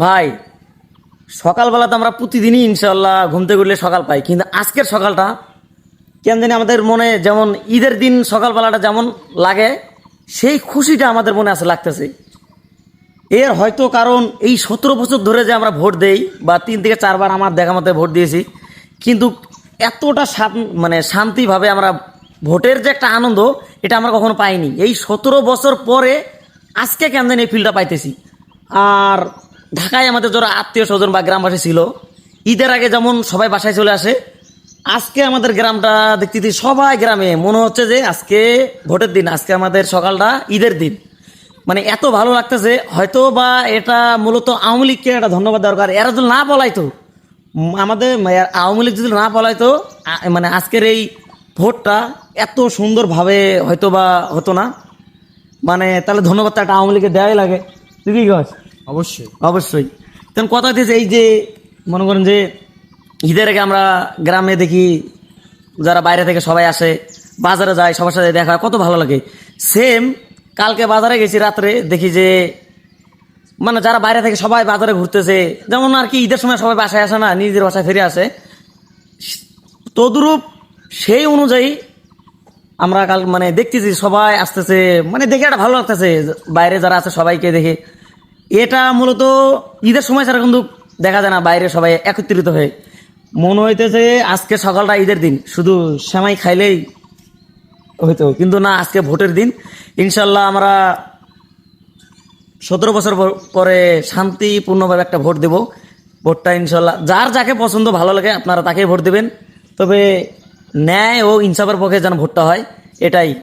ভাই, সকালবেলা তো আমরা প্রতিদিনই ইনশাল্লাহ ঘুম থেকে উঠলে সকাল পাই, কিন্তু আজকের সকালটা কেন জানি আমাদের মনে যেমন ঈদের দিন সকালবেলাটা যেমন লাগে, সেই খুশিটা আমাদের মনে আছে লাগতেছে। এর হয়তো কারণ এই 17 বছর ধরে যে আমরা ভোট দেই বা 3 থেকে 4 বার আমার দেখা মতে ভোট দিয়েছি, কিন্তু এতটা মানে শান্তিভাবে আমরা ভোটের যে একটা আনন্দ, এটা আমরা কখনো পাইনি। এই 17 বছর পরে আজকে কেন জানি এই ফিলটা পাইতেছি। আর ঢাকায় আমাদের যারা আত্মীয় স্বজন বা গ্রামবাসী ছিল, ঈদের আগে যেমন সবাই বাসায় চলে আসে, আজকে আমাদের গ্রামটা দেখতে সবাই গ্রামে মনে হচ্ছে যে আজকে ভোটের দিন, আজকে আমাদের সকালটা ঈদের দিন। মানে এত ভালো লাগতেছে। হয়তো বা এটা মূলত আওয়ামী লীগকে একটা ধন্যবাদ দরকার। এরা যদি না বলাইতো, আমাদের আওয়ামী লীগ যদি না বলাইতো, মানে আজকের এই ভোটটা এত সুন্দরভাবে হয়তো বা হতো না। মানে তাহলে ধন্যবাদটা একটা আওয়ামী লীগকে দেওয়াই লাগে। তুই কি কস? অবশ্যই। অবশ্যই। তখন কথা হইতেছে এই যে মনে করেন যে ঈদের আগে আমরা গ্রামে দেখি যারা বাইরে থেকে সবাই আসে, বাজারে যায়, সবার সাথে দেখা হয়, কত ভালো লাগে। সেম কালকে বাজারে গেছি রাত্রে, দেখি যে মানে যারা বাইরে থেকে সবাই বাজারে ঘুরতেছে, যেমন আর কি ঈদের সময় সবাই বাসায় আসে না, নিজের বাসায় ফিরে আসে, তদ্রূপ সেই অনুযায়ী আমরা কাল মানে দেখতেছি সবাই আসতেছে, মানে দেখে একটা ভালো লাগতেছে। বাইরে যারা আছে সবাইকে দেখে, এটা মূলত ঈদের সময় ছাড়া কিন্তু দেখা যায় না বাইরে সবাই একত্রিত হয়ে। মনে হইতেছে আজকে সকালটা ঈদের দিন, শুধু সেমাই খাইলেই হইতো, কিন্তু না, আজকে ভোটের দিন। ইনশাল্লাহ আমরা 17 বছর পরে শান্তিপূর্ণভাবে একটা ভোট দেব। ভোটটা ইনশাল্লাহ যার যাকে পছন্দ ভালো লাগে আপনারা তাকেই ভোট দেবেন, তবে ন্যায় ও ইনসাফের পক্ষে যেন ভোটটা হয়, এটাই।